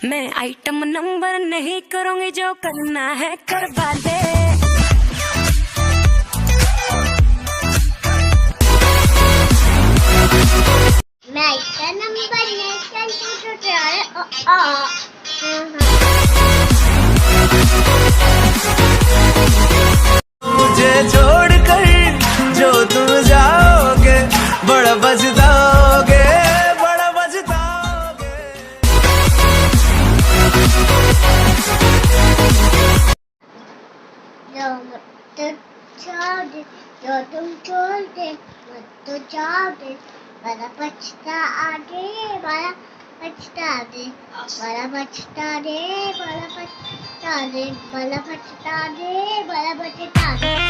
मैं item number नहीं करूंगी, जो करना है करवा दे। मैं आइटम नंबर नहीं मुझे छोड़कर जो तुम जाओगे, बड़ा पछताओगे, बड़ा पछताओगे। जो तुम छोड़ दे मत तो जाओ दे, बड़ा पछता दे, बड़ा पछता दे, बड़ा पछता दे, बड़ा पछता दे, बड़ा पछता दे, बड़ा पछता दे।